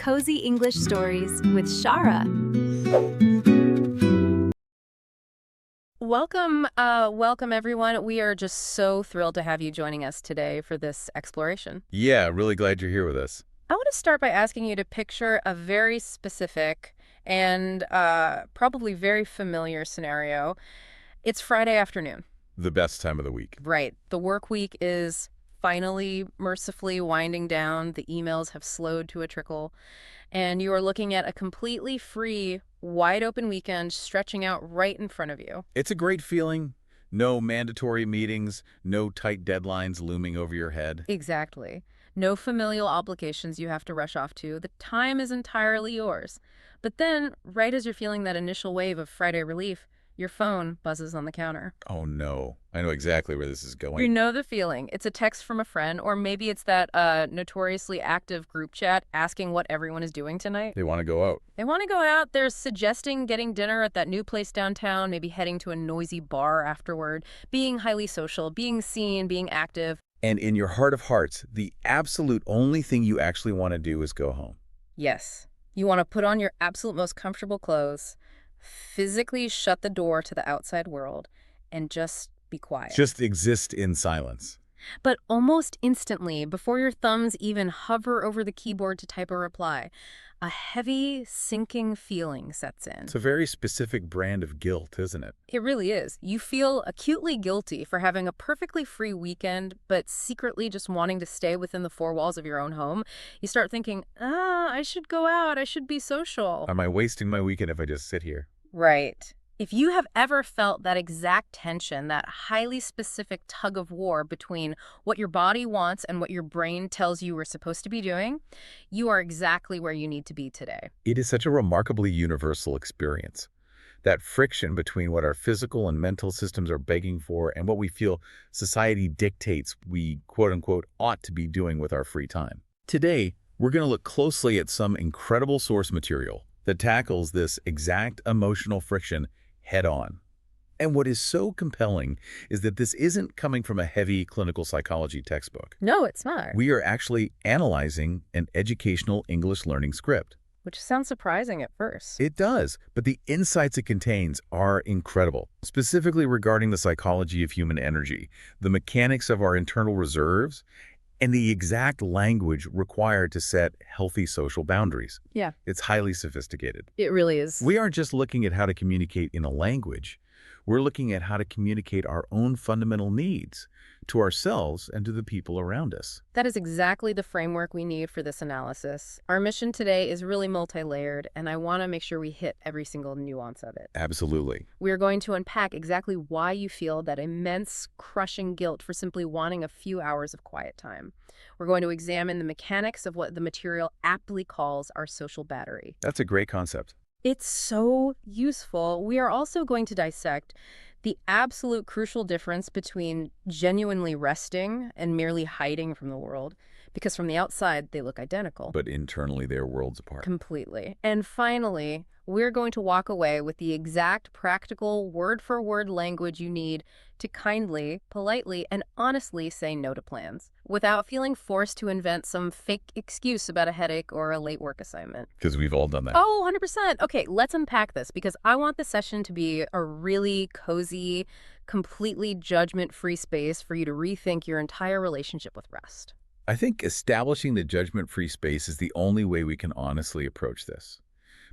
Cozy English Stories with Shara. Welcome everyone. We are just so thrilled to have you joining us today for this exploration. Yeah, really glad you're here with us. I want to start by asking you to picture a very specific and probably very familiar scenario. It's Friday afternoon. The best time of the week. Right. The work week is finally, mercifully winding down. The emails have slowed to a trickle. And you are looking at a completely free, wide-open weekend stretching out right in front of you. It's a great feeling. No mandatory meetings, no tight deadlines looming over your head. Exactly. No familial obligations you have to rush off to. The time is entirely yours. But then, right as you're feeling that initial wave of Friday relief, your phone buzzes on the counter. Oh no, I know exactly where this is You going. know the feeling. It's a text from a friend, or maybe it's that notoriously active group chat asking what everyone is doing tonight. They want to go out. They want to go out. They're suggesting getting dinner at that new place downtown, maybe heading to a noisy bar afterward, being highly social, being seen, being active. And in your heart of hearts, the absolute only thing you actually want to do is go home. Yes, you want to put on your absolute most comfortable clothes, physically shut the door to the outside world, and just be quiet. Just exist in silence. But almost instantly, before your thumbs even hover over the keyboard to type a reply, a heavy, sinking feeling sets in. It's a very specific brand of guilt, isn't it? It really is. You feel acutely guilty for having a perfectly free weekend, but secretly just wanting to stay within the four walls of your own home. You start thinking, I should go out, I should be social. Am I wasting my weekend if I just sit here? Right. If you have ever felt that exact tension, that highly specific tug of war between what your body wants and what your brain tells you we're supposed to be doing, you are exactly where you need to be today. It is such a remarkably universal experience. That friction between what our physical and mental systems are begging for and what we feel society dictates we, quote-unquote, ought to be doing with our free time. Today, we're going to look closely at some incredible source material that tackles this exact emotional friction head-on. And what is so compelling is that this isn't coming from a heavy clinical psychology textbook. No, it's not. We are actually analyzing an educational English learning script. Which sounds surprising at first. It does, but the insights it contains are incredible, specifically regarding the psychology of human energy, the mechanics of our internal reserves, and the exact language required to set healthy social boundaries. Yeah. It's highly sophisticated. It really is. We aren't just looking at how to communicate in a language. We're looking at how to communicate our own fundamental needs to ourselves and to the people around us. That is exactly the framework we need for this analysis. Our mission today is really multi-layered, and I want to make sure we hit every single nuance of it. Absolutely. We are going to unpack exactly why you feel that immense, crushing guilt for simply wanting a few hours of quiet time. We're going to examine the mechanics of what the material aptly calls our social battery. That's a great concept. It's so useful. We are also going to dissect the absolute crucial difference between genuinely resting and merely hiding from the world, because from the outside, they look identical. But internally, they're worlds apart. Completely. And finally, we're going to walk away with the exact practical word-for-word language you need to kindly, politely, and honestly say no to plans without feeling forced to invent some fake excuse about a headache or a late work assignment. Because we've all done that. Oh, 100%. Okay, let's unpack this because I want the session to be a really cozy, completely judgment-free space for you to rethink your entire relationship with rest. I think establishing the judgment-free space is the only way we can honestly approach this.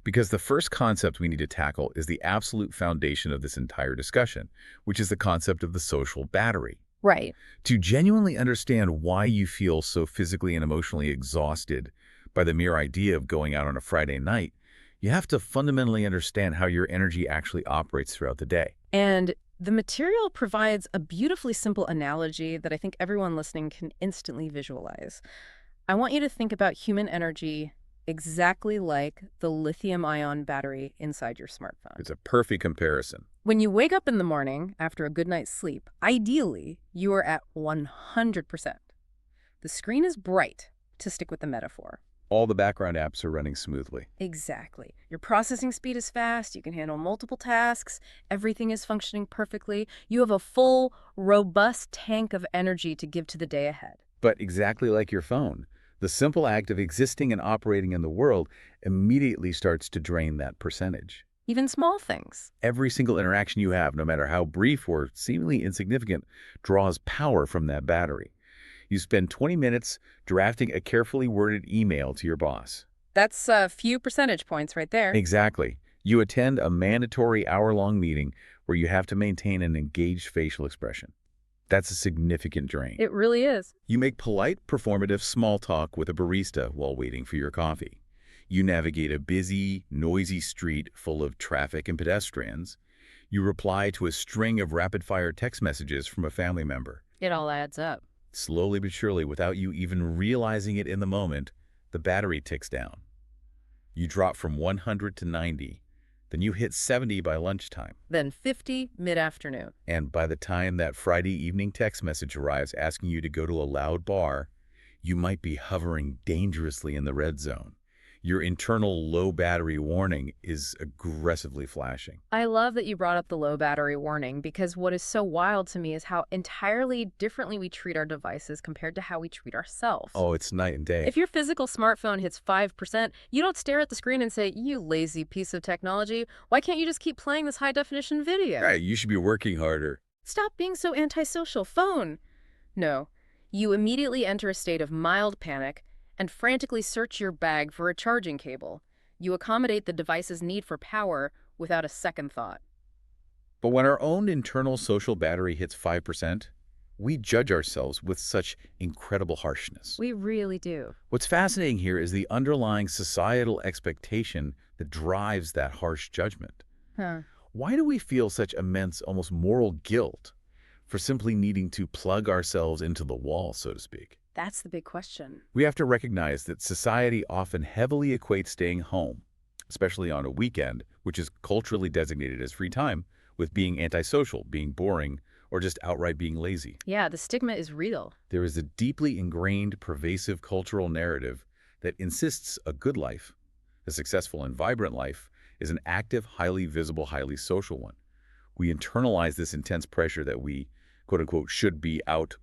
Because the first concept we need to tackle is the absolute foundation of this entire discussion, which is the concept of the social battery. Right. To genuinely understand why you feel so physically and emotionally exhausted by the mere idea of going out on a Friday night, you have to fundamentally understand how your energy actually operates throughout the day. And the material provides a beautifully simple analogy that I think everyone listening can instantly visualize. I want you to think about human energy exactly like the lithium-ion battery inside your smartphone. It's a perfect comparison. When you wake up in the morning after a good night's sleep, ideally, you are at 100%. The screen is bright, to stick with the metaphor. All the background apps are running smoothly. Exactly. Your processing speed is fast, you can handle multiple tasks, everything is functioning perfectly. You have a full, robust tank of energy to give to the day ahead. But exactly like your phone, The simple act of existing and operating in the world immediately starts to drain that percentage. Even small things. Every single interaction you have, no matter how brief or seemingly insignificant, draws power from that battery. You spend 20 minutes drafting a carefully worded email to your boss. That's a few percentage points right there. Exactly. You attend a mandatory hour-long meeting where you have to maintain an engaged facial expression. That's a significant drain. It really is. You make polite, performative small talk with a barista while waiting for your coffee. You navigate a busy, noisy street full of traffic and pedestrians. You reply to a string of rapid-fire text messages from a family member. It all adds up. Slowly but surely, without you even realizing it in the moment, the battery ticks down. You drop from 100 to 90. Then you hit 70 by lunchtime. Then 50 mid-afternoon. And by the time that Friday evening text message arrives asking you to go to a loud bar, you might be hovering dangerously in the red zone. Your internal low battery warning is aggressively flashing. I love that you brought up the low battery warning, because what is so wild to me is how entirely differently we treat our devices compared to how we treat ourselves. Oh, it's night and day. If your physical smartphone hits 5%, you don't stare at the screen and say, "You lazy piece of technology, why can't you just keep playing this high-definition video?" Right, you should be working harder. Stop being so antisocial, phone. No, you immediately enter a state of mild panic and frantically search your bag for a charging cable. You accommodate the device's need for power without a second thought. But when our own internal social battery hits 5%, we judge ourselves with such incredible harshness. We really do. What's fascinating here is the underlying societal expectation that drives that harsh judgment. Why do we feel such immense, almost moral guilt for simply needing to plug ourselves into the wall, so to speak? That's the big question. We have to recognize that society often heavily equates staying home, especially on a weekend, which is culturally designated as free time, with being antisocial, being boring, or just outright being lazy. Yeah, the stigma is real. There is a deeply ingrained, pervasive cultural narrative that insists a good life, a successful and vibrant life, is an active, highly visible, highly social one. We internalize this intense pressure that we, quote-unquote, should be out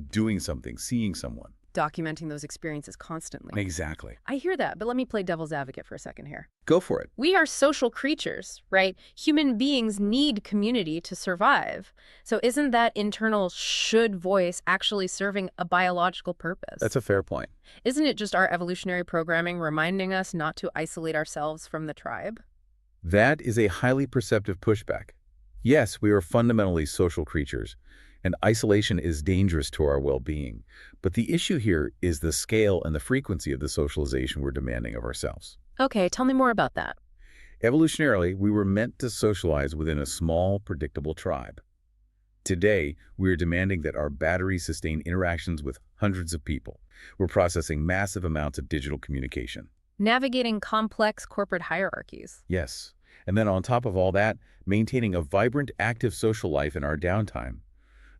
doing something, seeing someone. Documenting those experiences constantly. Exactly. I hear that, but let me play devil's advocate for a second here. Go for it. We are social creatures, right? Human beings need community to survive. So isn't that internal should voice actually serving a biological purpose? That's a fair point. Isn't it just our evolutionary programming reminding us not to isolate ourselves from the tribe? That is a highly perceptive pushback. Yes, we are fundamentally social creatures, and isolation is dangerous to our well-being. But the issue here is the scale and the frequency of the socialization we're demanding of ourselves. Okay, tell me more about that. Evolutionarily, we were meant to socialize within a small, predictable tribe. Today, we are demanding that our batteries sustain interactions with hundreds of people. We're processing massive amounts of digital communication. Navigating complex corporate hierarchies. Yes. And then on top of all that, maintaining a vibrant, active social life in our downtime.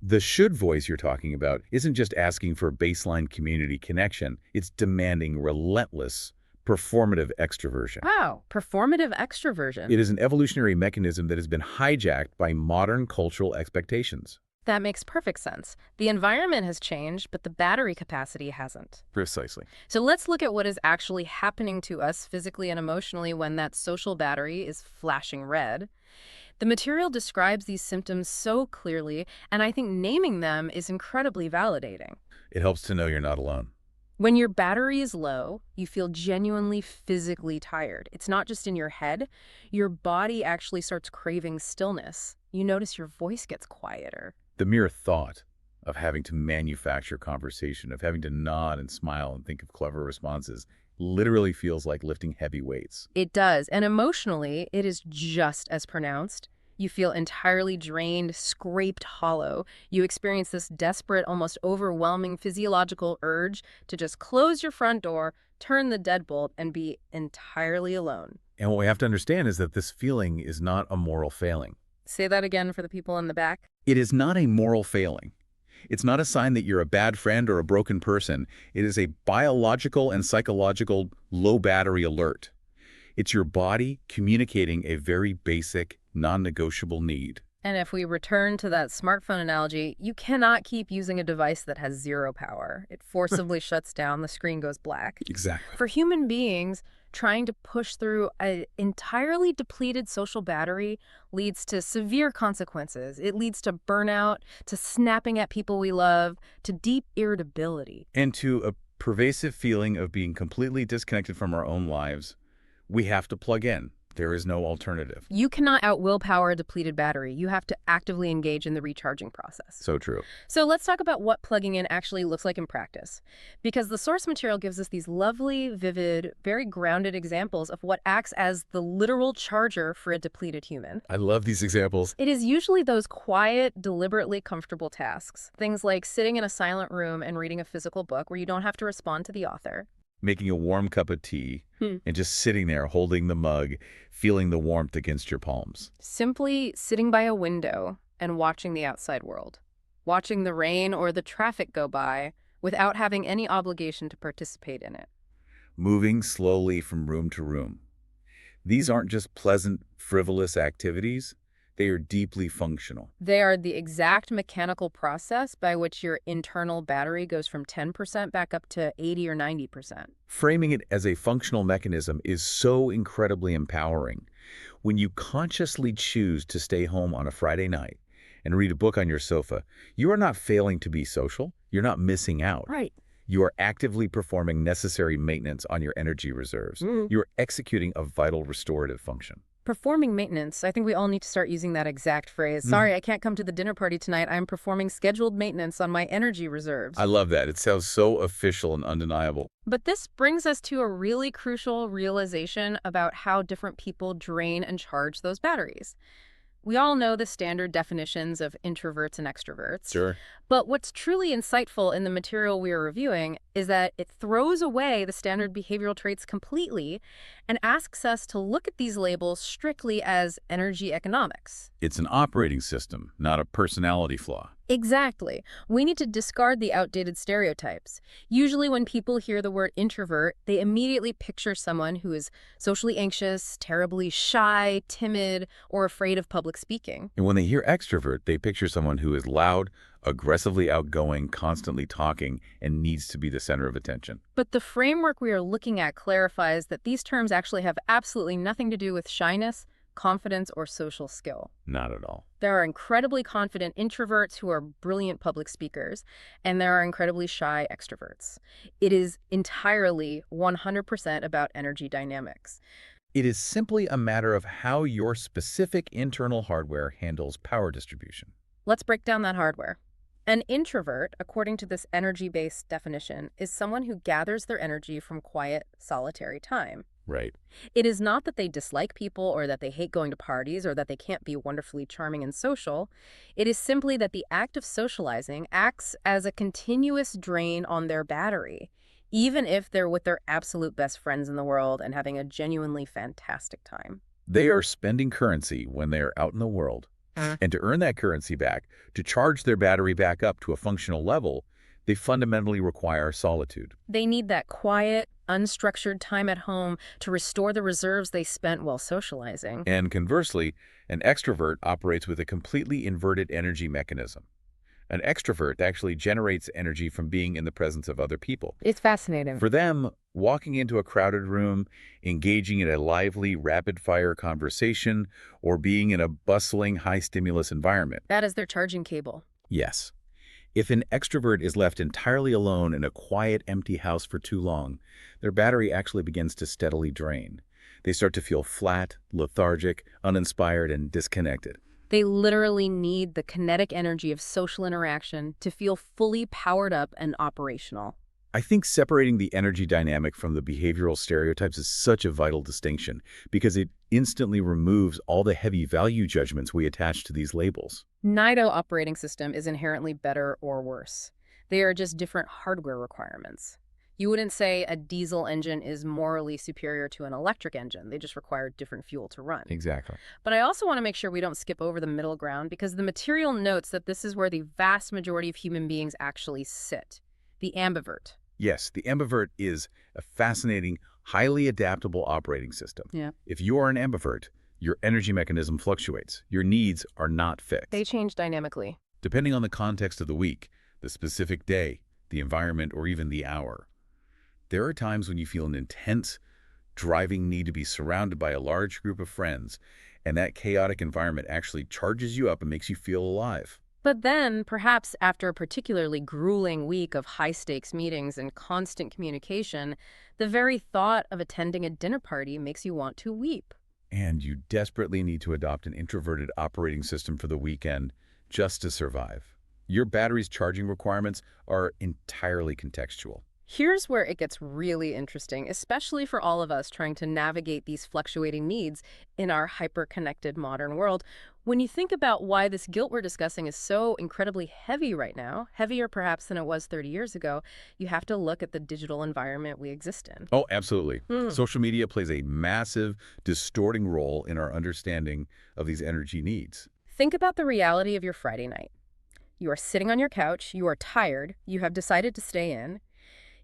The should voice you're talking about isn't just asking for baseline community connection, it's demanding relentless, performative extroversion. Wow, performative extroversion. It is an evolutionary mechanism that has been hijacked by modern cultural expectations. That makes perfect sense. The environment has changed, but the battery capacity hasn't. Precisely. So let's look at what is actually happening to us physically and emotionally when that social battery is flashing red. The material describes these symptoms so clearly, and I think naming them is incredibly validating. It helps to know you're not alone. When your battery is low, you feel genuinely physically tired. It's not just in your head. Your body actually starts craving stillness. You notice your voice gets quieter. The mere thought of having to manufacture conversation, of having to nod and smile and think of clever responses, literally feels like lifting heavy weights. It does, and emotionally, it is just as pronounced. You feel entirely drained, scraped hollow. You experience this desperate, almost overwhelming physiological urge to just close your front door, turn the deadbolt, and be entirely alone. And what we have to understand is that this feeling is not a moral failing. Say that again for the people in the back. It is not a moral failing. It's not a sign that you're a bad friend or a broken person. It is a biological and psychological low battery alert. It's your body communicating a very basic, non-negotiable need. And if we return to that smartphone analogy, you cannot keep using a device that has zero power. It forcibly shuts down, the screen goes black. Exactly. For human beings, trying to push through an entirely depleted social battery leads to severe consequences. It leads to burnout, to snapping at people we love, to deep irritability. And to a pervasive feeling of being completely disconnected from our own lives, we have to plug in. There is no alternative. You cannot out-willpower a depleted battery. You have to actively engage in the recharging process. So true. So let's talk about what plugging in actually looks like in practice. Because the source material gives us these lovely, vivid, very grounded examples of what acts as the literal charger for a depleted human. I love these examples. It is usually those quiet, deliberately comfortable tasks. Things like sitting in a silent room and reading a physical book where you don't have to respond to the author. Making a warm cup of tea and just sitting there holding the mug, feeling the warmth against your palms. Simply sitting by a window and watching the outside world. Watching the rain or the traffic go by without having any obligation to participate in it. Moving slowly from room to room. These aren't just pleasant, frivolous activities. They are deeply functional. They are the exact mechanical process by which your internal battery goes from 10% back up to 80 or 90%. Framing it as a functional mechanism is so incredibly empowering. When you consciously choose to stay home on a Friday night and read a book on your sofa, you are not failing to be social. You're not missing out. Right. You are actively performing necessary maintenance on your energy reserves. You are executing a vital restorative function. Performing maintenance. I think we all need to start using that exact phrase. Sorry, I can't come to the dinner party tonight. I'm performing scheduled maintenance on my energy reserves. I love that. It sounds so official and undeniable. But this brings us to a really crucial realization about how different people drain and charge those batteries. We all know the standard definitions of introverts and extroverts. Sure. But what's truly insightful in the material we are reviewing is that it throws away the standard behavioral traits completely and asks us to look at these labels strictly as energy economics. It's an operating system, not a personality flaw. Exactly. We need to discard the outdated stereotypes. Usually when people hear the word introvert, they immediately picture someone who is socially anxious, terribly shy, timid, or afraid of public speaking. And when they hear extrovert, they picture someone who is loud, aggressively outgoing, constantly talking, and needs to be the center of attention. But the framework we are looking at clarifies that these terms actually have absolutely nothing to do with shyness, confidence, or social skill. Not at all. There are incredibly confident introverts who are brilliant public speakers, and there are incredibly shy extroverts. It is entirely 100% about energy dynamics. It is simply a matter of how your specific internal hardware handles power distribution. Let's break down that hardware. An introvert, according to this energy-based definition, is someone who gathers their energy from quiet, solitary time. Right. It is not that they dislike people or that they hate going to parties or that they can't be wonderfully charming and social. It is simply that the act of socializing acts as a continuous drain on their battery, even if they're with their absolute best friends in the world and having a genuinely fantastic time. They are spending currency when they are out in the world. And to earn that currency back, to charge their battery back up to a functional level, they fundamentally require solitude. They need that quiet, unstructured time at home to restore the reserves they spent while socializing. And conversely, an extrovert operates with a completely inverted energy mechanism. An extrovert actually generates energy from being in the presence of other people. It's fascinating. For them, walking into a crowded room, engaging in a lively, rapid-fire conversation, or being in a bustling, high-stimulus environment. That is their charging cable. Yes. If an extrovert is left entirely alone in a quiet, empty house for too long, their battery actually begins to steadily drain. They start to feel flat, lethargic, uninspired, and disconnected. They literally need the kinetic energy of social interaction to feel fully powered up and operational. I think separating the energy dynamic from the behavioral stereotypes is such a vital distinction because it instantly removes all the heavy value judgments we attach to these labels. Neither operating system is inherently better or worse. They are just different hardware requirements. You wouldn't say a diesel engine is morally superior to an electric engine. They just require different fuel to run. Exactly. But I also want to make sure we don't skip over the middle ground because the material notes that this is where the vast majority of human beings actually sit. The ambivert. Yes, the ambivert is a fascinating, highly adaptable operating system. Yeah. If you are an ambivert, Your energy mechanism fluctuates. Your needs are not fixed. They change dynamically. Depending on the context of the week, the specific day, the environment, or even the hour. There are times when you feel an intense, driving need to be surrounded by a large group of friends, and that chaotic environment actually charges you up and makes you feel alive. But then, perhaps after a particularly grueling week of high-stakes meetings and constant communication, the very thought of attending a dinner party makes you want to weep. And you desperately need to adopt an introverted operating system for the weekend just to survive. Your battery's charging requirements are entirely contextual. Here's where it gets really interesting, especially for all of us trying to navigate these fluctuating needs in our hyper-connected modern world. When you think about why this guilt we're discussing is so incredibly heavy right now, heavier perhaps than it was 30 years ago, you have to look at the digital environment we exist in. Oh, absolutely. Social media plays a massive, distorting role in our understanding of these energy needs. Think about the reality of your Friday night. You are sitting on your couch, you are tired, you have decided to stay in.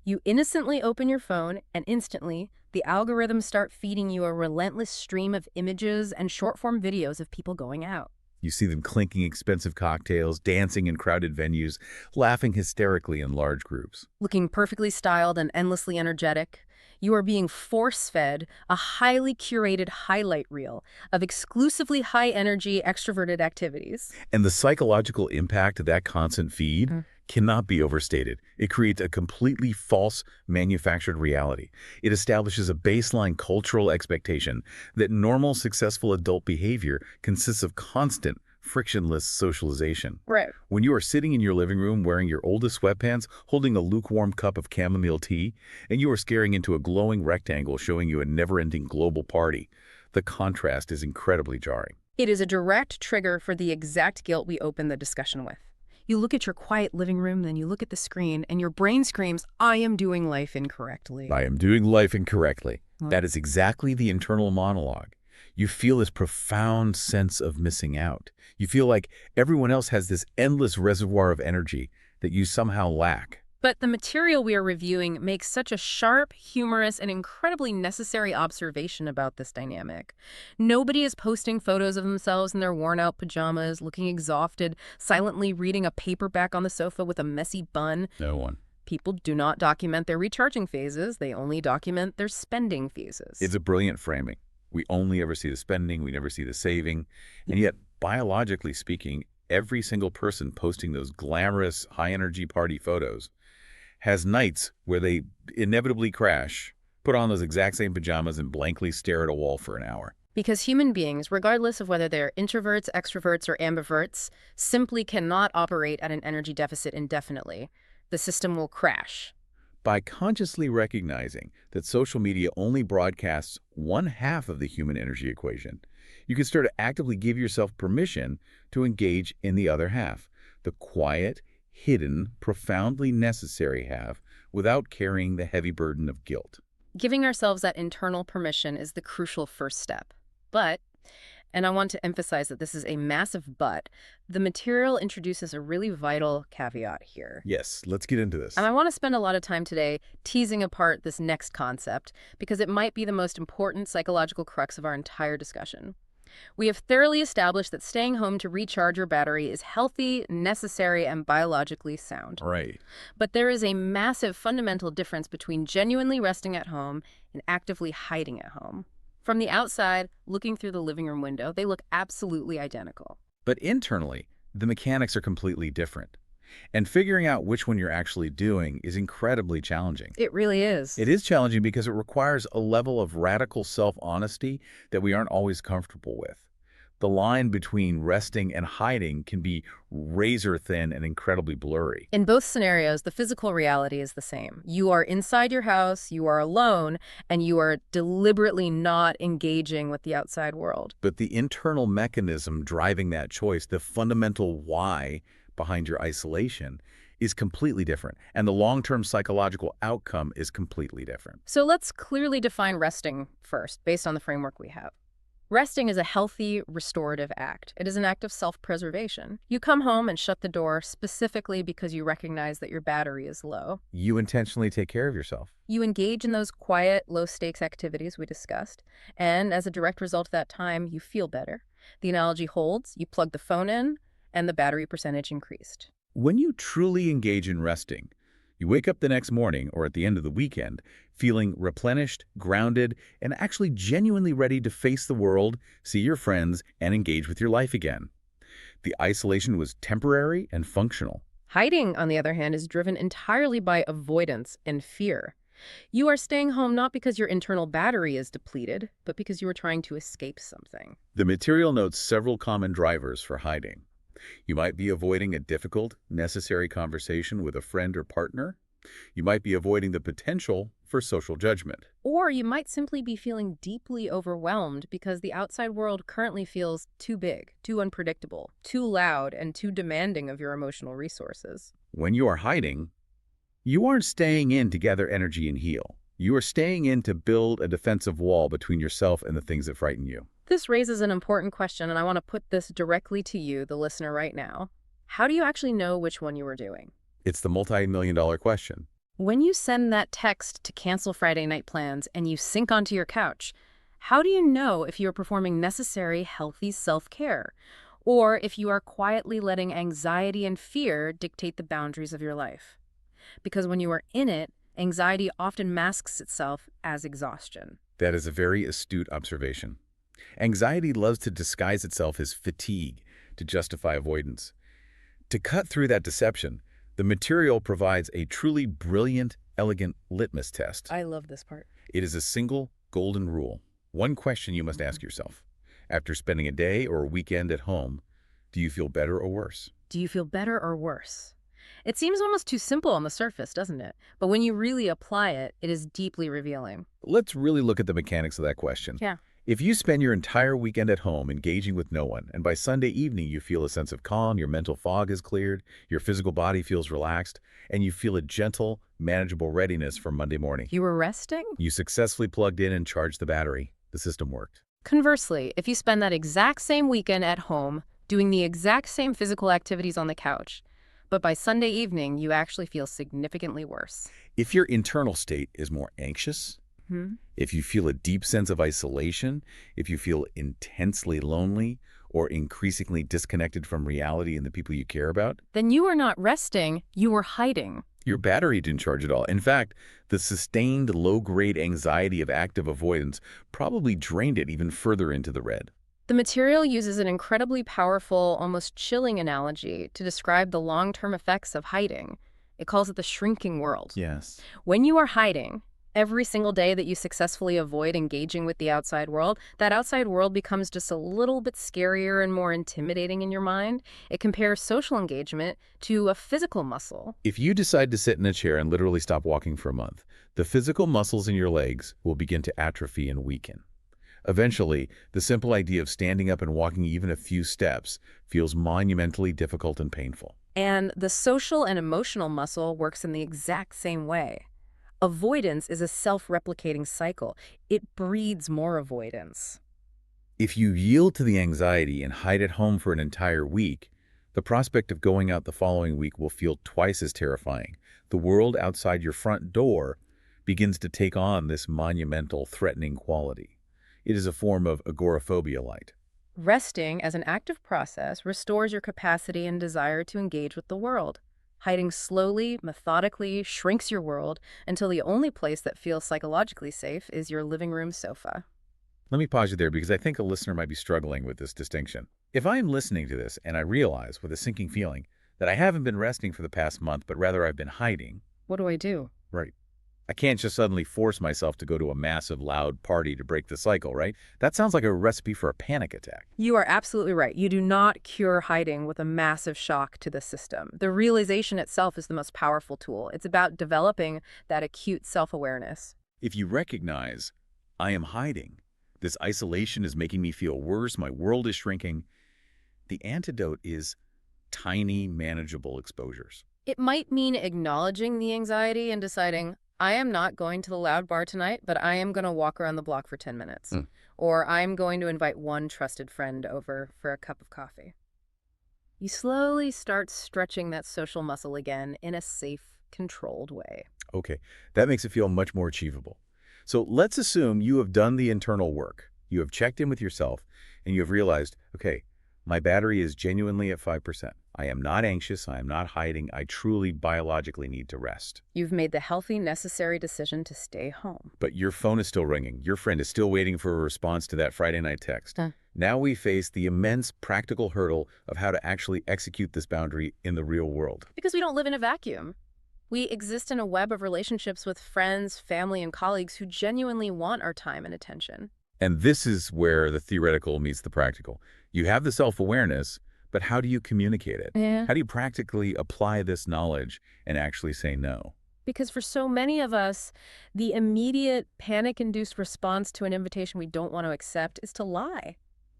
You innocently open your phone, and instantly, the algorithms start feeding you a relentless stream of images and short-form videos of people going out. You see them clinking expensive cocktails, dancing in crowded venues, laughing hysterically in large groups. Looking perfectly styled and endlessly energetic, you are being force-fed a highly curated highlight reel of exclusively high-energy, extroverted activities. And the psychological impact of that constant feed cannot be overstated. It creates a completely false manufactured reality. It establishes a baseline cultural expectation that normal, successful adult behavior consists of constant, frictionless socialization. Right. When you are sitting in your living room wearing your oldest sweatpants, holding a lukewarm cup of chamomile tea, and you are staring into a glowing rectangle showing you a never-ending global party, the contrast is incredibly jarring. It is a direct trigger for the exact guilt we opened the discussion with. You look at your quiet living room, then you look at the screen, and your brain screams, I am doing life incorrectly. I am doing life incorrectly. That is exactly the internal monologue. You feel this profound sense of missing out. You feel like everyone else has this endless reservoir of energy that you somehow lack. But the material we are reviewing makes such a sharp, humorous, and incredibly necessary observation about this dynamic. Nobody is posting photos of themselves in their worn-out pajamas, looking exhausted, silently reading a paperback on the sofa with a messy bun. No one. People do not document their recharging phases. They only document their spending phases. It's a brilliant framing. We only ever see the spending, we never see the saving. And yet, biologically speaking, every single person posting those glamorous, high-energy party photos has nights where they inevitably crash, put on those exact same pajamas, and blankly stare at a wall for an hour. Because human beings, regardless of whether they're introverts, extroverts, or ambiverts, simply cannot operate at an energy deficit indefinitely. The system will crash. By consciously recognizing that social media only broadcasts one half of the human energy equation, you can start to actively give yourself permission to engage in the other half, the quiet, hidden, profoundly necessary half, without carrying the heavy burden of guilt. Giving ourselves that internal permission is the crucial first step. But, and I want to emphasize that this is a massive but, the material introduces a really vital caveat here. Yes, let's get into this. And I want to spend a lot of time today teasing apart this next concept because it might be the most important psychological crux of our entire discussion. We have thoroughly established that staying home to recharge your battery is healthy, necessary, and biologically sound. Right. But there is a massive fundamental difference between genuinely resting at home and actively hiding at home. From the outside, looking through the living room window, they look absolutely identical. But internally, the mechanics are completely different. And figuring out which one you're actually doing is incredibly challenging. It really is. It is challenging because it requires a level of radical self-honesty that we aren't always comfortable with. The line between resting and hiding can be razor thin and incredibly blurry. In both scenarios, the physical reality is the same. You are inside your house, you are alone, and you are deliberately not engaging with the outside world. But the internal mechanism driving that choice, the fundamental why behind your isolation, is completely different. And the long-term psychological outcome is completely different. So let's clearly define resting first, based on the framework we have. Resting is a healthy, restorative act. It is an act of self-preservation. You come home and shut the door specifically because you recognize that your battery is low. You intentionally take care of yourself. You engage in those quiet, low-stakes activities we discussed, and as a direct result of that time, you feel better. The analogy holds, you plug the phone in, and the battery percentage increased. When you truly engage in resting, you wake up the next morning or at the end of the weekend feeling replenished, grounded, and actually genuinely ready to face the world, see your friends, and engage with your life again. The isolation was temporary and functional. Hiding, on the other hand, is driven entirely by avoidance and fear. You are staying home not because your internal battery is depleted, but because you are trying to escape something. The material notes several common drivers for hiding. You might be avoiding a difficult, necessary conversation with a friend or partner. You might be avoiding the potential for social judgment. Or you might simply be feeling deeply overwhelmed because the outside world currently feels too big, too unpredictable, too loud, and too demanding of your emotional resources. When you are hiding, you aren't staying in to gather energy and heal. You are staying in to build a defensive wall between yourself and the things that frighten you. This raises an important question, and I want to put this directly to you, the listener, right now. How do you actually know which one you are doing? It's the multi-million-dollar question. When you send that text to cancel Friday night plans and you sink onto your couch, how do you know if you are performing necessary, healthy self-care, or if you are quietly letting anxiety and fear dictate the boundaries of your life? Because when you are in it, anxiety often masks itself as exhaustion. That is a very astute observation. Anxiety loves to disguise itself as fatigue to justify avoidance. To cut through that deception, the material provides a truly brilliant, elegant litmus test. I love this part. It is a single golden rule. One question you must ask yourself. After spending a day or a weekend at home, do you feel better or worse? Do you feel better or worse? It seems almost too simple on the surface, doesn't it? But when you really apply it, it is deeply revealing. Let's really look at the mechanics of that question. Yeah. If you spend your entire weekend at home engaging with no one, and by Sunday evening you feel a sense of calm, your mental fog is cleared, your physical body feels relaxed, and you feel a gentle, manageable readiness for Monday morning. You were resting? You successfully plugged in and charged the battery. The system worked. Conversely, if you spend that exact same weekend at home, doing the exact same physical activities on the couch, but by Sunday evening you actually feel significantly worse. If your internal state is more anxious, if you feel a deep sense of isolation, if you feel intensely lonely or increasingly disconnected from reality and the people you care about, then you are not resting, you are hiding. your battery didn't charge at all. In fact, the sustained low-grade anxiety of active avoidance probably drained it even further into the red. The material uses an incredibly powerful, almost chilling analogy to describe the long-term effects of hiding. It calls it the shrinking world. Yes. When you are hiding, every single day that you successfully avoid engaging with the outside world, that outside world becomes just a little bit scarier and more intimidating in your mind. It compares social engagement to a physical muscle. If you decide to sit in a chair and literally stop walking for a month, the physical muscles in your legs will begin to atrophy and weaken. Eventually, the simple idea of standing up and walking even a few steps feels monumentally difficult and painful. And the social and emotional muscle works in the exact same way. Avoidance is a self-replicating cycle. It breeds more avoidance. If you yield to the anxiety and hide at home for an entire week, the prospect of going out the following week will feel twice as terrifying. The world outside your front door begins to take on this monumental, threatening quality. It is a form of agoraphobia-light. Resting as an active process restores your capacity and desire to engage with the world. Hiding slowly, methodically, shrinks your world until the only place that feels psychologically safe is your living room sofa. Let me pause you there because I think a listener might be struggling with this distinction. If I am listening to this and I realize with a sinking feeling that I haven't been resting for the past month, but rather I've been hiding. What do I do? Right. I can't just suddenly force myself to go to a massive, loud party to break the cycle, right? That sounds like a recipe for a panic attack. You are absolutely right. You do not cure hiding with a massive shock to the system. The realization itself is the most powerful tool. It's about developing that acute self-awareness. If you recognize, I am hiding, this isolation is making me feel worse, my world is shrinking, the antidote is tiny, manageable exposures. It might mean acknowledging the anxiety and deciding, I am not going to the loud bar tonight, but I am going to walk around the block for 10 minutes. Mm. Or I'm going to invite one trusted friend over for a cup of coffee. You slowly start stretching that social muscle again in a safe, controlled way. Okay, that makes it feel much more achievable. So let's assume you have done the internal work. You have checked in with yourself, and you have realized, okay, my battery is genuinely at 5%. I am not anxious. I am not hiding. I truly biologically need to rest. You've made the healthy, necessary decision to stay home. But your phone is still ringing. Your friend is still waiting for a response to that Friday night text. Huh. Now we face the immense practical hurdle of how to actually execute this boundary in the real world. Because we don't live in a vacuum. We exist in a web of relationships with friends, family, and colleagues who genuinely want our time and attention. And this is where the theoretical meets the practical. You have the self-awareness, but how do you communicate it? Yeah. How do you practically apply this knowledge and actually say no? Because for so many of us, the immediate panic-induced response to an invitation we don't want to accept is to lie.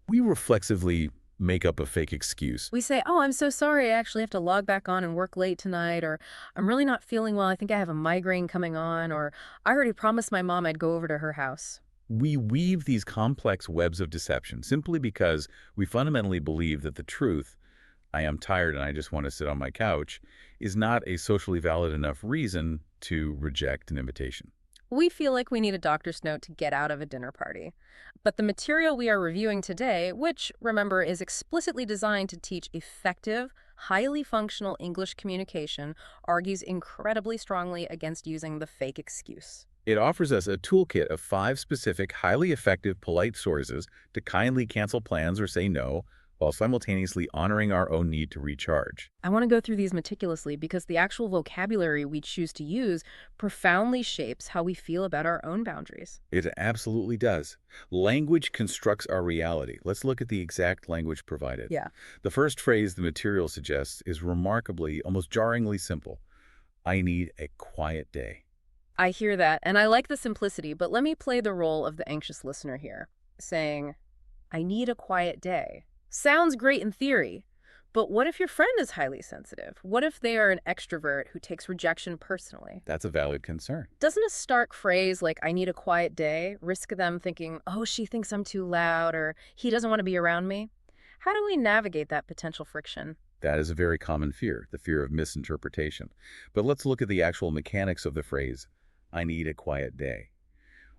We reflexively make up a fake excuse. We say, oh, I'm so sorry, I actually have to log back on and work late tonight, or I'm really not feeling well, I think I have a migraine coming on, or I already promised my mom I'd go over to her house. We weave these complex webs of deception simply because we fundamentally believe that the truth, I am tired and I just want to sit on my couch, is not a socially valid enough reason to reject an invitation. We feel like we need a doctor's note to get out of a dinner party. But the material we are reviewing today, which, remember, is explicitly designed to teach effective, highly functional English communication, argues incredibly strongly against using the fake excuse. It offers us a toolkit of 5 specific, highly effective, polite sources to kindly cancel plans or say no, while simultaneously honoring our own need to recharge. I want to go through these meticulously because the actual vocabulary we choose to use profoundly shapes how we feel about our own boundaries. It absolutely does. Language constructs our reality. Let's look at the exact language provided. Yeah. The first phrase the material suggests is remarkably, almost jarringly simple. I need a quiet day. I hear that, and I like the simplicity, but let me play the role of the anxious listener here, saying, I need a quiet day. Sounds great in theory, but what if your friend is highly sensitive? What if they are an extrovert who takes rejection personally? That's a valid concern. Doesn't a stark phrase like, I need a quiet day, risk them thinking, oh, she thinks I'm too loud, or he doesn't want to be around me? How do we navigate that potential friction? That is a very common fear, the fear of misinterpretation. But let's look at the actual mechanics of the phrase, I need a quiet day.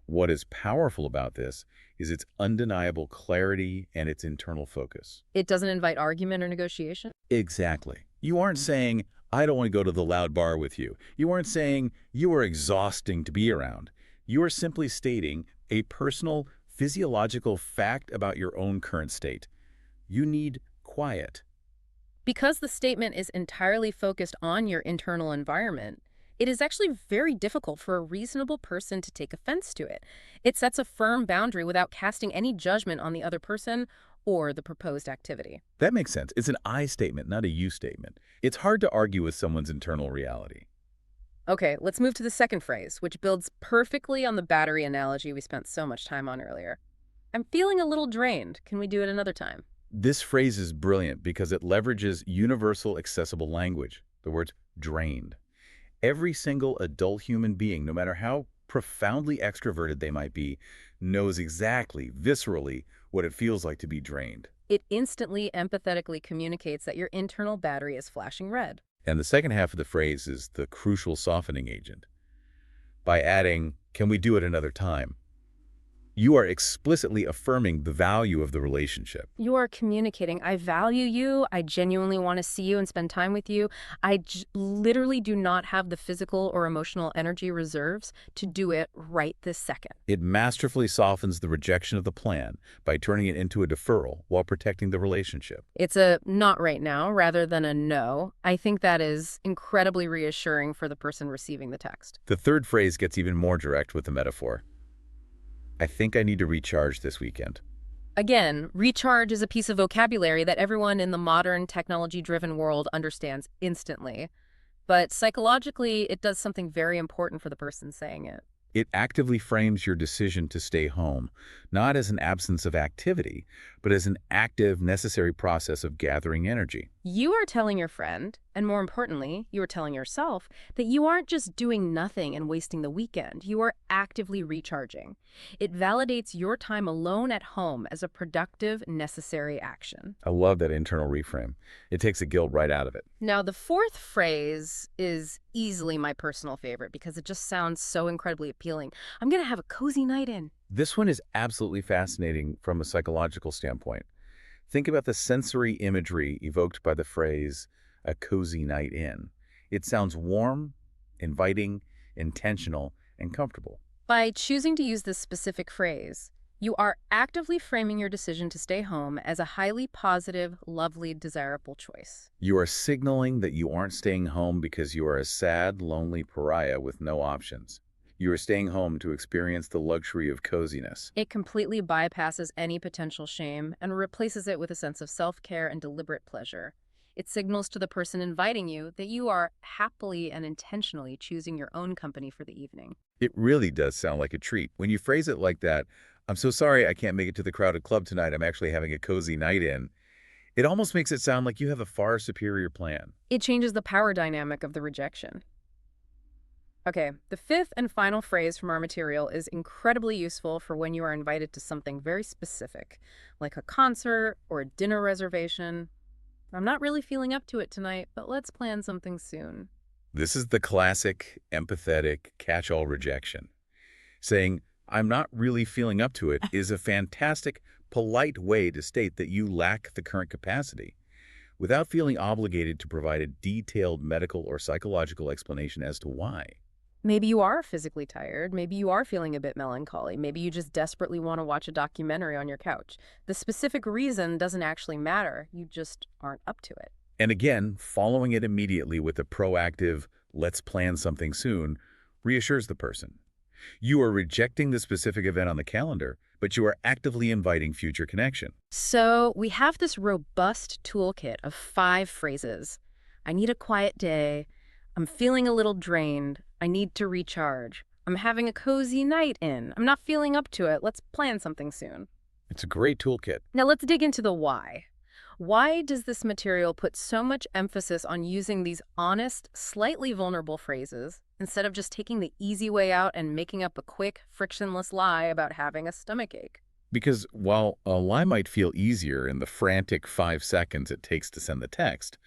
What is powerful about this is its undeniable clarity and its internal focus. It doesn't invite argument or negotiation? Exactly. You aren't saying, I don't want to go to the loud bar with you. You aren't saying, you are exhausting to be around. You are simply stating a personal, physiological fact about your own current state. You need quiet. Because the statement is entirely focused on your internal environment, it is actually very difficult for a reasonable person to take offense to it. It sets a firm boundary without casting any judgment on the other person or the proposed activity. That makes sense. It's an I statement, not a you statement. It's hard to argue with someone's internal reality. Okay, let's move to the second phrase, which builds perfectly on the battery analogy we spent so much time on earlier. I'm feeling a little drained. Can we do it another time? This phrase is brilliant because it leverages universal accessible language, the words drained. Every single adult human being, no matter how profoundly extroverted they might be, knows exactly, viscerally, what it feels like to be drained. It instantly, empathetically communicates that your internal battery is flashing red. And the second half of the phrase is the crucial softening agent. By adding, can we do it another time? You are explicitly affirming the value of the relationship. You are communicating, I value you, I genuinely want to see you and spend time with you. I literally do not have the physical or emotional energy reserves to do it right this second. It masterfully softens the rejection of the plan by turning it into a deferral while protecting the relationship. It's a not right now rather than a no. I think that is incredibly reassuring for the person receiving the text. The third phrase gets even more direct with the metaphor. I think I need to recharge this weekend. Again, recharge is a piece of vocabulary that everyone in the modern technology-driven world understands instantly. But psychologically, it does something very important for the person saying it. It actively frames your decision to stay home, not as an absence of activity, but as an active, necessary process of gathering energy. You are telling your friend, and more importantly, you are telling yourself that you aren't just doing nothing and wasting the weekend. You are actively recharging. It validates your time alone at home as a productive, necessary action. I love that internal reframe. It takes the guilt right out of it. Now, the fourth phrase is easily my personal favorite because it just sounds so incredibly appealing. I'm going to have a cozy night in. This one is absolutely fascinating from a psychological standpoint. Think about the sensory imagery evoked by the phrase, a cozy night in. It sounds warm, inviting, intentional, and comfortable. By choosing to use this specific phrase, you are actively framing your decision to stay home as a highly positive, lovely, desirable choice. You are signaling that you aren't staying home because you are a sad, lonely pariah with no options. You are staying home to experience the luxury of coziness. It completely bypasses any potential shame and replaces it with a sense of self-care and deliberate pleasure. It signals to the person inviting you that you are happily and intentionally choosing your own company for the evening. It really does sound like a treat. When you phrase it like that, I'm so sorry I can't make it to the crowded club tonight. I'm actually having a cozy night in. It almost makes it sound like you have a far superior plan. It changes the power dynamic of the rejection. Okay, the fifth and final phrase from our material is incredibly useful for when you are invited to something very specific, like a concert or a dinner reservation. I'm not really feeling up to it tonight, but let's plan something soon. This is the classic, empathetic, catch-all rejection. Saying, I'm not really feeling up to it is a fantastic, polite way to state that you lack the current capacity, without feeling obligated to provide a detailed medical or psychological explanation as to why. Maybe you are physically tired. Maybe you are feeling a bit melancholy. Maybe you just desperately want to watch a documentary on your couch. The specific reason doesn't actually matter. You just aren't up to it. And again, following it immediately with a proactive, let's plan something soon, reassures the person. You are rejecting the specific event on the calendar, but you are actively inviting future connection. So we have this robust toolkit of 5 phrases. I need a quiet day. I'm feeling a little drained. I need to recharge. I'm having a cozy night in. I'm not feeling up to it. Let's plan something soon. It's a great toolkit. Now let's dig into the why. Why does this material put so much emphasis on using these honest, slightly vulnerable phrases instead of just taking the easy way out and making up a quick, frictionless lie about having a stomachache? Because while a lie might feel easier in the frantic 5 seconds it takes to send the text,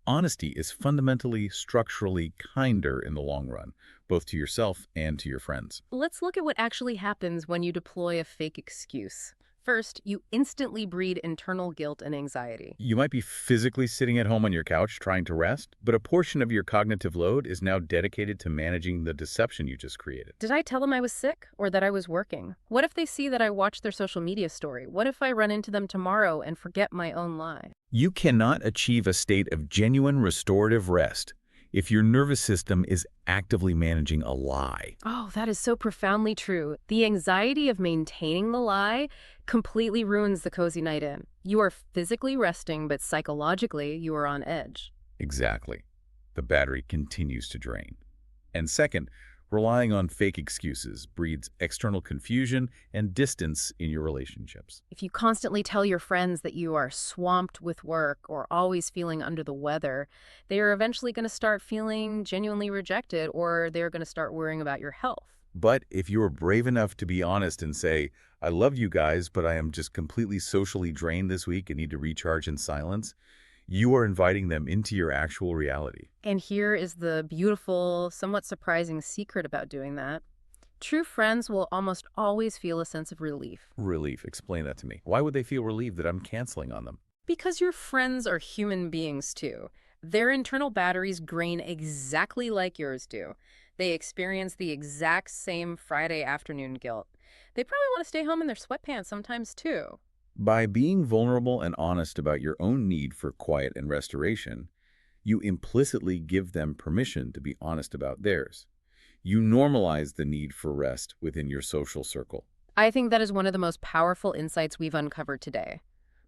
honesty is fundamentally, structurally kinder in the long run, both to yourself and to your friends. Let's look at what actually happens when you deploy a fake excuse. First, you instantly breed internal guilt and anxiety. You might be physically sitting at home on your couch trying to rest, but a portion of your cognitive load is now dedicated to managing the deception you just created. Did I tell them I was sick or that I was working? What if they see that I watched their social media story? What if I run into them tomorrow and forget my own lie? You cannot achieve a state of genuine restorative rest if your nervous system is actively managing a lie. Oh, that is so profoundly true. The anxiety of maintaining the lie completely ruins the cozy night in. You are physically resting, but psychologically, you are on edge. Exactly. The battery continues to drain. And second, relying on fake excuses breeds external confusion and distance in your relationships. If you constantly tell your friends that you are swamped with work or always feeling under the weather, they are eventually going to start feeling genuinely rejected, or they're going to start worrying about your health. But if you are brave enough to be honest and say, I love you guys, but I am just completely socially drained this week and need to recharge in silence, you are inviting them into your actual reality. And here is the beautiful, somewhat surprising secret about doing that. True friends will almost always feel a sense of relief. Relief. Explain that to me. Why would they feel relieved that I'm canceling on them? Because your friends are human beings too. Their internal batteries drain exactly like yours do. They experience the exact same Friday afternoon guilt. They probably want to stay home in their sweatpants sometimes too. By being vulnerable and honest about your own need for quiet and restoration, you implicitly give them permission to be honest about theirs. You normalize the need for rest within your social circle. I think that is one of the most powerful insights we've uncovered today.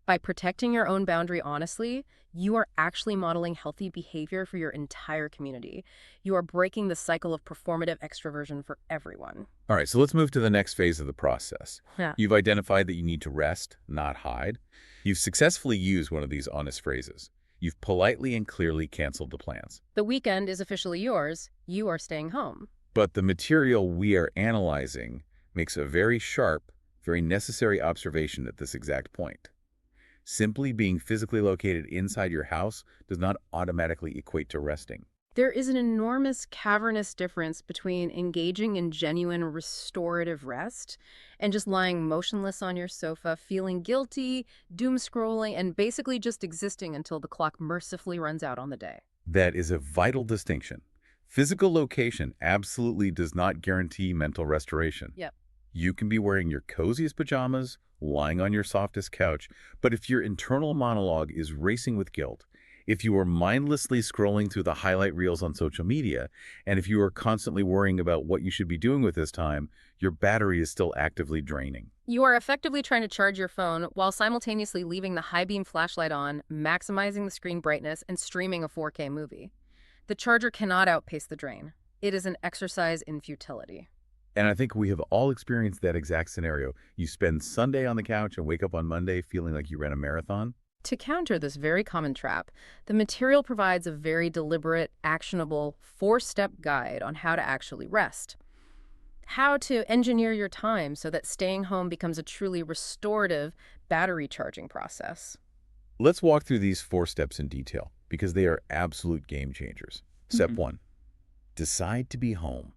By protecting your own boundary honestly, you are actually modeling healthy behavior for your entire community. You are breaking the cycle of performative extroversion for everyone. All right, so let's move to the next phase of the process. Yeah. You've identified that you need to rest, not hide. You've successfully used one of these honest phrases. You've politely and clearly canceled the plans. The weekend is officially yours. You are staying home. But the material we are analyzing makes a very sharp, very necessary observation at this exact point. Simply being physically located inside your house does not automatically equate to resting. There is an enormous cavernous difference between engaging in genuine restorative rest and just lying motionless on your sofa, feeling guilty, doom scrolling, and basically just existing until the clock mercifully runs out on the day. That is a vital distinction. Physical location absolutely does not guarantee mental restoration. Yep. You can be wearing your coziest pajamas, lying on your softest couch, but if your internal monologue is racing with guilt, if you are mindlessly scrolling through the highlight reels on social media, and if you are constantly worrying about what you should be doing with this time, your battery is still actively draining. You are effectively trying to charge your phone while simultaneously leaving the high beam flashlight on, maximizing the screen brightness, and streaming a 4K movie. The charger cannot outpace the drain. It is an exercise in futility. And I think we have all experienced that exact scenario. You spend Sunday on the couch and wake up on Monday feeling like you ran a marathon. To counter this very common trap, the material provides a very deliberate, actionable, four-step guide on how to actually rest. How to engineer your time so that staying home becomes a truly restorative battery charging process. Let's walk through these 4 steps in detail because they are absolute game changers. Step 1, decide to be home.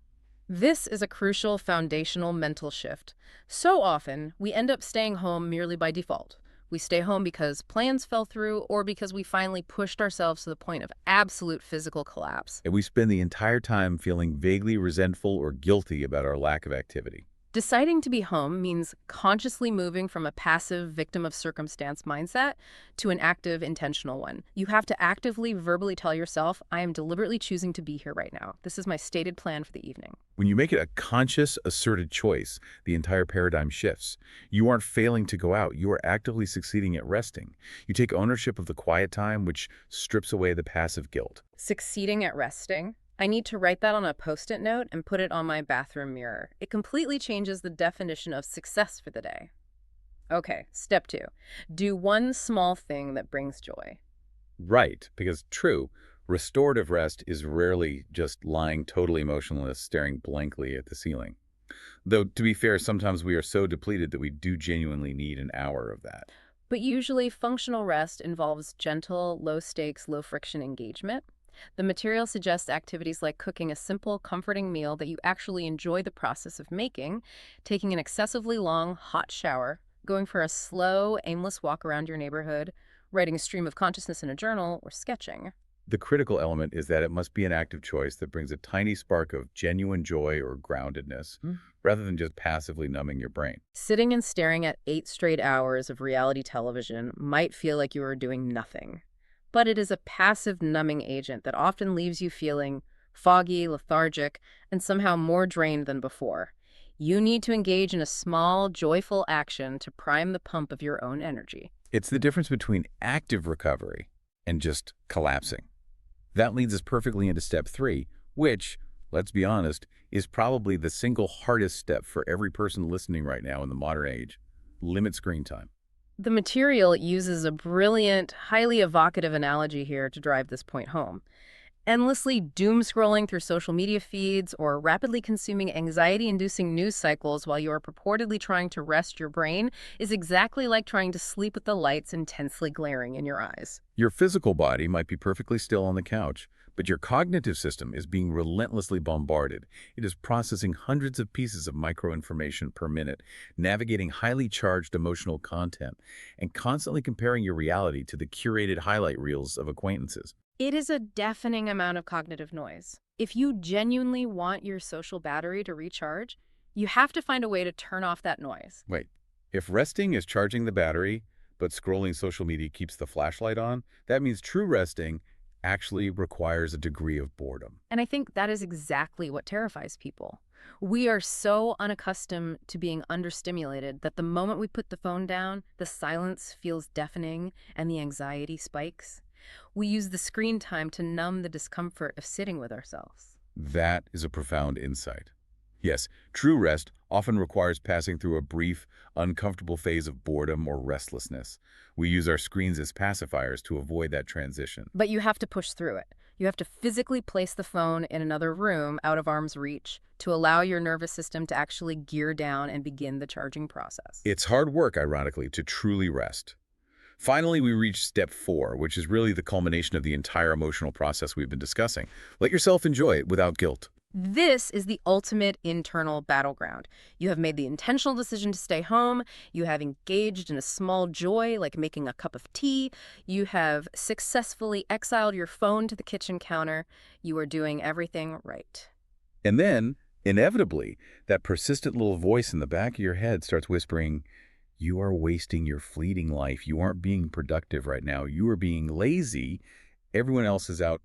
This is a crucial foundational mental shift. So often, we end up staying home merely by default. We stay home because plans fell through or because we finally pushed ourselves to the point of absolute physical collapse. And we spend the entire time feeling vaguely resentful or guilty about our lack of activity. Deciding to be home means consciously moving from a passive victim of circumstance mindset to an active, intentional one. You have to actively, verbally tell yourself, I am deliberately choosing to be here right now. This is my stated plan for the evening. When you make it a conscious, asserted choice, the entire paradigm shifts. You aren't failing to go out. You are actively succeeding at resting. You take ownership of the quiet time, which strips away the passive guilt. Succeeding at resting. I need to write that on a Post-it note and put it on my bathroom mirror. It completely changes the definition of success for the day. Okay, step 2. Do one small thing that brings joy. Right, because true, restorative rest is rarely just lying totally motionless, staring blankly at the ceiling. Though, to be fair, sometimes we are so depleted that we do genuinely need an hour of that. But usually, functional rest involves gentle, low-stakes, low-friction engagement. The material suggests activities like cooking a simple, comforting meal that you actually enjoy the process of making, taking an excessively long, hot shower, going for a slow, aimless walk around your neighborhood, writing a stream of consciousness in a journal, or sketching. The critical element is that it must be an active choice that brings a tiny spark of genuine joy or groundedness, rather than just passively numbing your brain. Sitting and staring at 8 straight hours of reality television might feel like you are doing nothing. But it is a passive numbing agent that often leaves you feeling foggy, lethargic, and somehow more drained than before. You need to engage in a small, joyful action to prime the pump of your own energy. It's the difference between active recovery and just collapsing. That leads us perfectly into step 3, which, let's be honest, is probably the single hardest step for every person listening right now in the modern age. Limit screen time. The material uses a brilliant, highly evocative analogy here to drive this point home. Endlessly doom-scrolling through social media feeds or rapidly consuming anxiety-inducing news cycles while you are purportedly trying to rest your brain is exactly like trying to sleep with the lights intensely glaring in your eyes. Your physical body might be perfectly still on the couch, but your cognitive system is being relentlessly bombarded. It is processing hundreds of pieces of microinformation per minute, navigating highly charged emotional content, and constantly comparing your reality to the curated highlight reels of acquaintances. It is a deafening amount of cognitive noise. If you genuinely want your social battery to recharge, you have to find a way to turn off that noise. Wait, if resting is charging the battery, but scrolling social media keeps the flashlight on, that means true resting actually requires a degree of boredom. And I think that is exactly what terrifies people. We are so unaccustomed to being understimulated that the moment we put the phone down, the silence feels deafening and the anxiety spikes. We use the screen time to numb the discomfort of sitting with ourselves. That is a profound insight. Yes, true rest often requires passing through a brief, uncomfortable phase of boredom or restlessness. We use our screens as pacifiers to avoid that transition. But you have to push through it. You have to physically place the phone in another room out of arm's reach to allow your nervous system to actually gear down and begin the charging process. It's hard work, ironically, to truly rest. Finally, we reach step 4, which is really the culmination of the entire emotional process we've been discussing. Let yourself enjoy it without guilt. This is the ultimate internal battleground. You have made the intentional decision to stay home. You have engaged in a small joy, like making a cup of tea. You have successfully exiled your phone to the kitchen counter. You are doing everything right. And then, inevitably, that persistent little voice in the back of your head starts whispering, "You are wasting your fleeting life. You aren't being productive right now. You are being lazy. Everyone else is out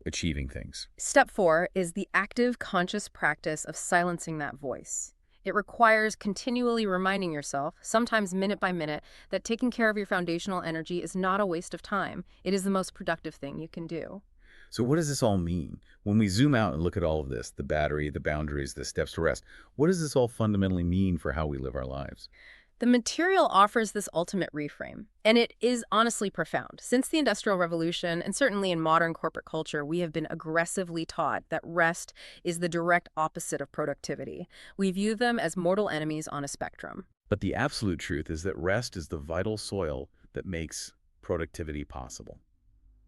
achieving things." Step 4 is the active, conscious practice of silencing that voice. It requires continually reminding yourself, sometimes minute by minute, that taking care of your foundational energy is not a waste of time. It is the most productive thing you can do. So what does this all mean? When we zoom out and look at all of this, the battery, the boundaries, the steps to rest, what does this all fundamentally mean for how we live our lives? The material offers this ultimate reframe, and it is honestly profound. Since the Industrial Revolution, and certainly in modern corporate culture, we have been aggressively taught that rest is the direct opposite of productivity. We view them as mortal enemies on a spectrum. But the absolute truth is that rest is the vital soil that makes productivity possible.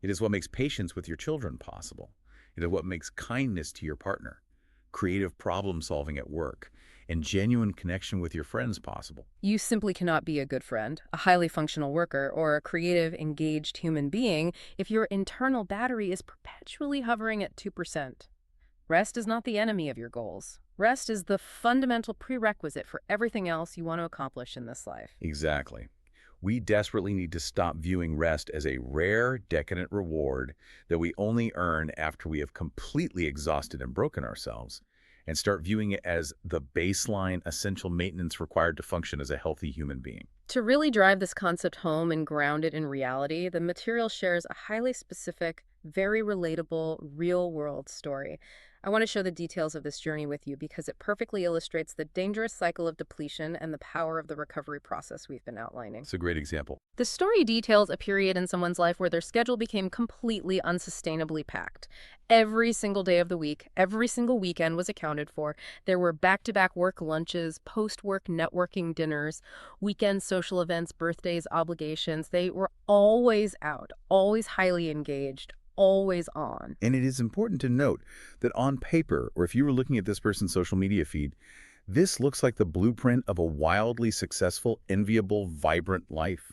It is what makes patience with your children possible. It is what makes kindness to your partner, creative problem solving at work, and genuine connection with your friends possible. You simply cannot be a good friend, a highly functional worker, or a creative, engaged human being if your internal battery is perpetually hovering at 2%. Rest is not the enemy of your goals. Rest is the fundamental prerequisite for everything else you want to accomplish in this life. Exactly. We desperately need to stop viewing rest as a rare, decadent reward that we only earn after we have completely exhausted and broken ourselves, and start viewing it as the baseline essential maintenance required to function as a healthy human being. To really drive this concept home and ground it in reality, the material shares a highly specific, very relatable, real-world story. I want to show the details of this journey with you because it perfectly illustrates the dangerous cycle of depletion and the power of the recovery process we've been outlining. It's a great example. The story details a period in someone's life where their schedule became completely unsustainably packed. Every single day of the week, every single weekend was accounted for. There were back-to-back work lunches, post-work networking dinners, weekend social events, birthdays, obligations. They were always out, always highly engaged, always on. And it is important to note that on paper, or if you were looking at this person's social media feed, this looks like the blueprint of a wildly successful, enviable, vibrant life.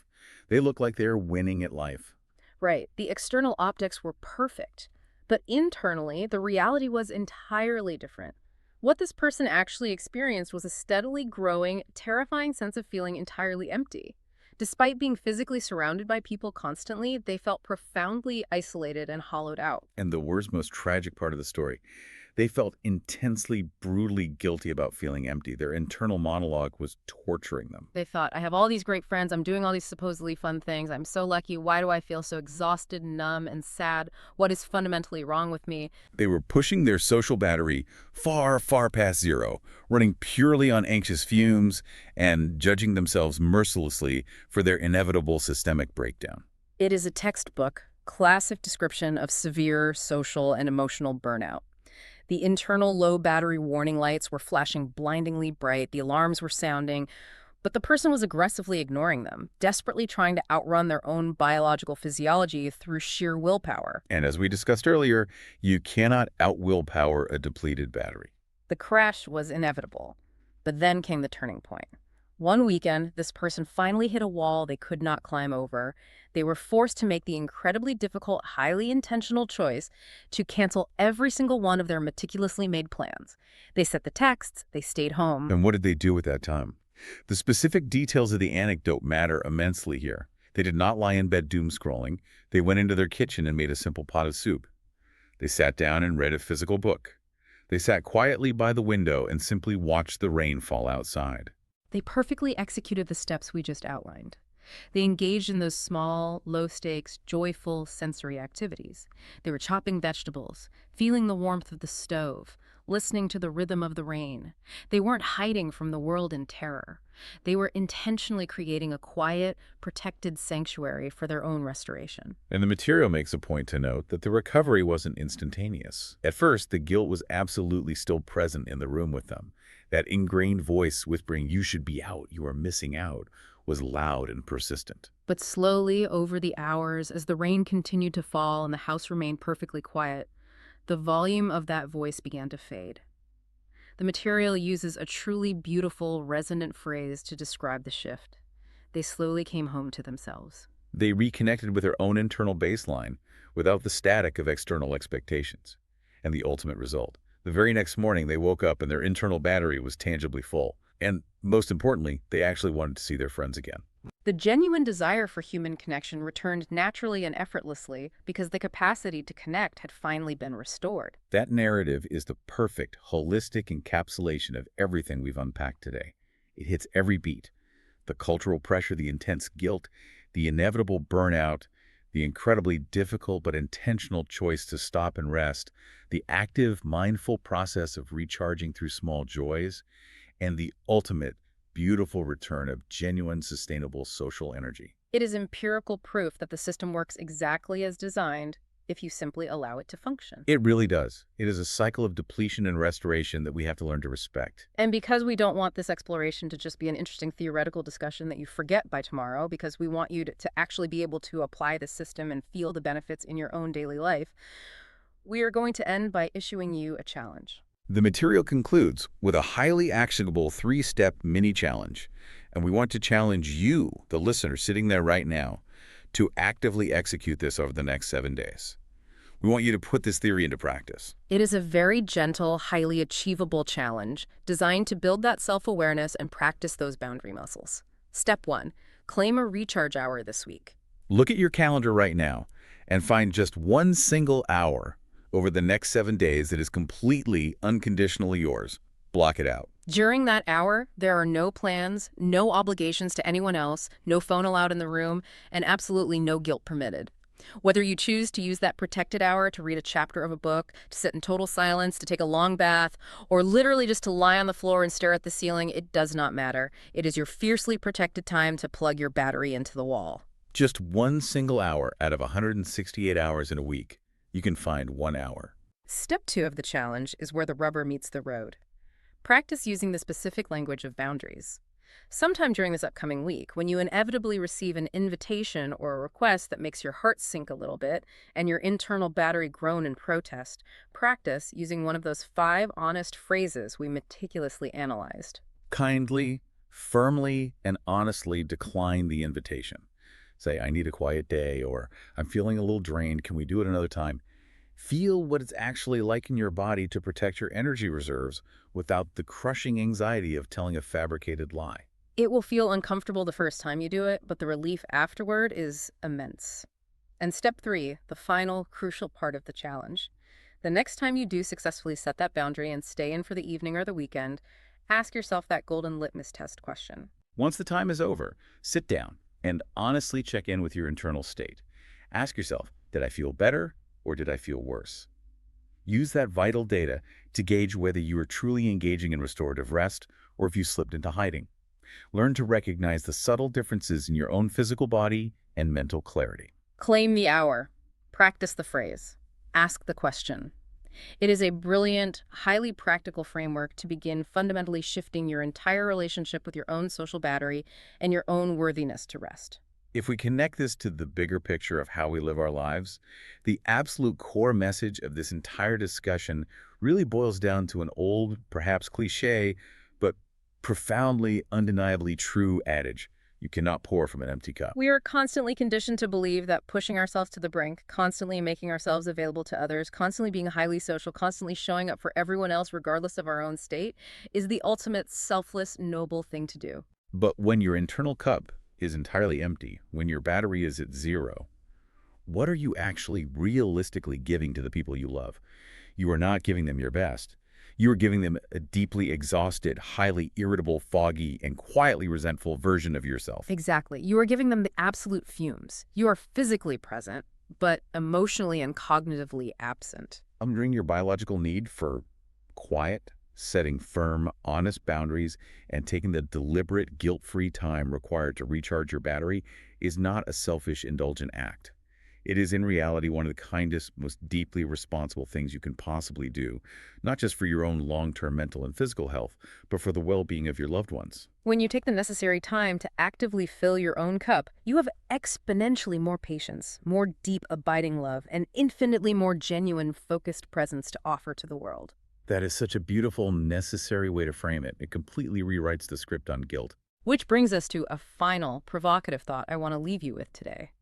They look like they're winning at life. Right. The external optics were perfect, but internally, the reality was entirely different. What this person actually experienced was a steadily growing, terrifying sense of feeling entirely empty. Despite being physically surrounded by people constantly, they felt profoundly isolated and hollowed out. And the worst, most tragic part of the story, they felt intensely, brutally guilty about feeling empty. Their internal monologue was torturing them. They thought, I have all these great friends, I'm doing all these supposedly fun things, I'm so lucky, why do I feel so exhausted, numb, and sad? What is fundamentally wrong with me? They were pushing their social battery far, far past zero, running purely on anxious fumes and judging themselves mercilessly for their inevitable systemic breakdown. It is a textbook, classic description of severe social and emotional burnout. The internal low battery warning lights were flashing blindingly bright, the alarms were sounding, but the person was aggressively ignoring them, desperately trying to outrun their own biological physiology through sheer willpower. And as we discussed earlier, you cannot out-willpower a depleted battery. The crash was inevitable, but then came the turning point. One weekend, this person finally hit a wall they could not climb over. They were forced to make the incredibly difficult, highly intentional choice to cancel every single one of their meticulously made plans. They set the texts, they stayed home. And what did they do at that time? The specific details of the anecdote matter immensely here. They did not lie in bed doom scrolling. They went into their kitchen and made a simple pot of soup. They sat down and read a physical book. They sat quietly by the window and simply watched the rain fall outside. They perfectly executed the steps we just outlined. They engaged in those small, low-stakes, joyful sensory activities. They were chopping vegetables, feeling the warmth of the stove, listening to the rhythm of the rain. They weren't hiding from the world in terror. They were intentionally creating a quiet, protected sanctuary for their own restoration. And the material makes a point to note that the recovery wasn't instantaneous. At first, the guilt was absolutely still present in the room with them. That ingrained voice whispering, "You should be out, you are missing out," was loud and persistent. But slowly, over the hours, as the rain continued to fall and the house remained perfectly quiet, the volume of that voice began to fade. The material uses a truly beautiful, resonant phrase to describe the shift. They slowly came home to themselves. They reconnected with their own internal baseline without the static of external expectations. And the ultimate result: the very next morning they woke up and their internal battery was tangibly full. And most importantly, they actually wanted to see their friends again. The genuine desire for human connection returned naturally and effortlessly because the capacity to connect had finally been restored. That narrative is the perfect, holistic encapsulation of everything we've unpacked today. It hits every beat: the cultural pressure, the intense guilt, the inevitable burnout, the incredibly difficult but intentional choice to stop and rest, the active, mindful process of recharging through small joys, and the ultimate, beautiful return of genuine, sustainable social energy. It is empirical proof that the system works exactly as designed if you simply allow it to function. It really does. It is a cycle of depletion and restoration that we have to learn to respect. And because we don't want this exploration to just be an interesting theoretical discussion that you forget by tomorrow, because we want you to actually be able to apply the system and feel the benefits in your own daily life, we are going to end by issuing you a challenge. The material concludes with a highly actionable 3-step mini challenge, and we want to challenge you, the listener sitting there right now, to actively execute this over the next 7 days. We want you to put this theory into practice. It is a very gentle, highly achievable challenge designed to build that self-awareness and practice those boundary muscles. Step 1, claim a recharge hour this week. Look at your calendar right now and find just one single hour over the next 7 days that is completely, unconditionally yours. Block it out. During that hour, there are no plans, no obligations to anyone else, no phone allowed in the room, and absolutely no guilt permitted. Whether you choose to use that protected hour to read a chapter of a book, to sit in total silence, to take a long bath, or literally just to lie on the floor and stare at the ceiling, it does not matter. It is your fiercely protected time to plug your battery into the wall. Just one single hour out of 168 hours in a week. You can find 1 hour. Step 2 of the challenge is where the rubber meets the road. Practice using the specific language of boundaries. Sometime during this upcoming week, when you inevitably receive an invitation or a request that makes your heart sink a little bit and your internal battery groan in protest, practice using one of those 5 honest phrases we meticulously analyzed. Kindly, firmly, and honestly decline the invitation. Say, "I need a quiet day," or "I'm feeling a little drained. Can we do it another time?" Feel what it's actually like in your body to protect your energy reserves without the crushing anxiety of telling a fabricated lie. It will feel uncomfortable the first time you do it, but the relief afterward is immense. And step 3, the final crucial part of the challenge. The next time you do successfully set that boundary and stay in for the evening or the weekend, ask yourself that golden litmus test question. Once the time is over, sit down and honestly check in with your internal state. Ask yourself, did I feel better or did I feel worse? Use that vital data to gauge whether you are truly engaging in restorative rest or if you slipped into hiding. Learn to recognize the subtle differences in your own physical body and mental clarity. Claim the hour. Practice the phrase. Ask the question. It is a brilliant, highly practical framework to begin fundamentally shifting your entire relationship with your own social battery and your own worthiness to rest. If we connect this to the bigger picture of how we live our lives, the absolute core message of this entire discussion really boils down to an old, perhaps cliche, but profoundly, undeniably true adage: you cannot pour from an empty cup. We are constantly conditioned to believe that pushing ourselves to the brink, constantly making ourselves available to others, constantly being highly social, constantly showing up for everyone else regardless of our own state, is the ultimate selfless, noble thing to do. But when your internal cup is entirely empty, when your battery is at 0, what are you actually realistically giving to the people you love? You are not giving them your best. You are giving them a deeply exhausted, highly irritable, foggy, and quietly resentful version of yourself. Exactly. You are giving them the absolute fumes. You are physically present, but emotionally and cognitively absent. During your biological need for quiet, setting firm, honest boundaries, and taking the deliberate, guilt-free time required to recharge your battery is not a selfish, indulgent act. It is in reality one of the kindest, most deeply responsible things you can possibly do, not just for your own long-term mental and physical health, but for the well-being of your loved ones. When you take the necessary time to actively fill your own cup, you have exponentially more patience, more deep, abiding love, and infinitely more genuine, focused presence to offer to the world. That is such a beautiful, necessary way to frame it. It completely rewrites the script on guilt. Which brings us to a final, provocative thought I want to leave you with today.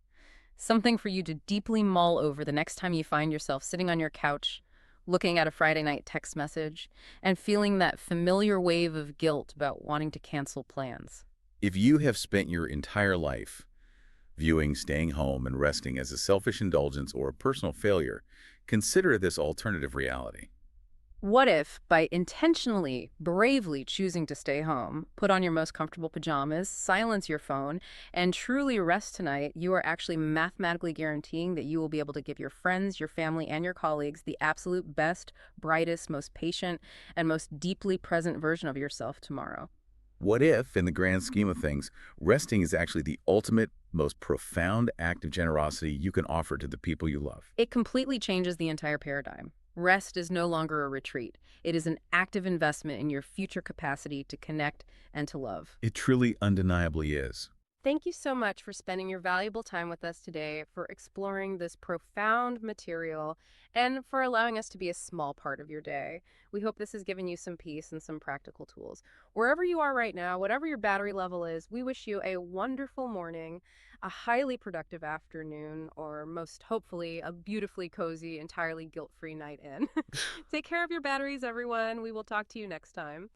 Something for you to deeply mull over the next time you find yourself sitting on your couch, looking at a Friday night text message, and feeling that familiar wave of guilt about wanting to cancel plans. If you have spent your entire life viewing staying home and resting as a selfish indulgence or a personal failure, consider this alternative reality. What if, by intentionally, bravely choosing to stay home, put on your most comfortable pajamas, silence your phone, and truly rest tonight, you are actually mathematically guaranteeing that you will be able to give your friends, your family, and your colleagues the absolute best, brightest, most patient, and most deeply present version of yourself tomorrow? What if, in the grand scheme of things, resting is actually the ultimate, most profound act of generosity you can offer to the people you love? It completely changes the entire paradigm. Rest is no longer a retreat. It is an active investment in your future capacity to connect and to love. It truly, undeniably is. Thank you so much for spending your valuable time with us today, for exploring this profound material, and for allowing us to be a small part of your day. We hope this has given you some peace and some practical tools. Wherever you are right now, whatever your battery level is, we wish you a wonderful morning, a highly productive afternoon, or most hopefully a beautifully cozy, entirely guilt-free night in. Take care of your batteries, everyone. We will talk to you next time.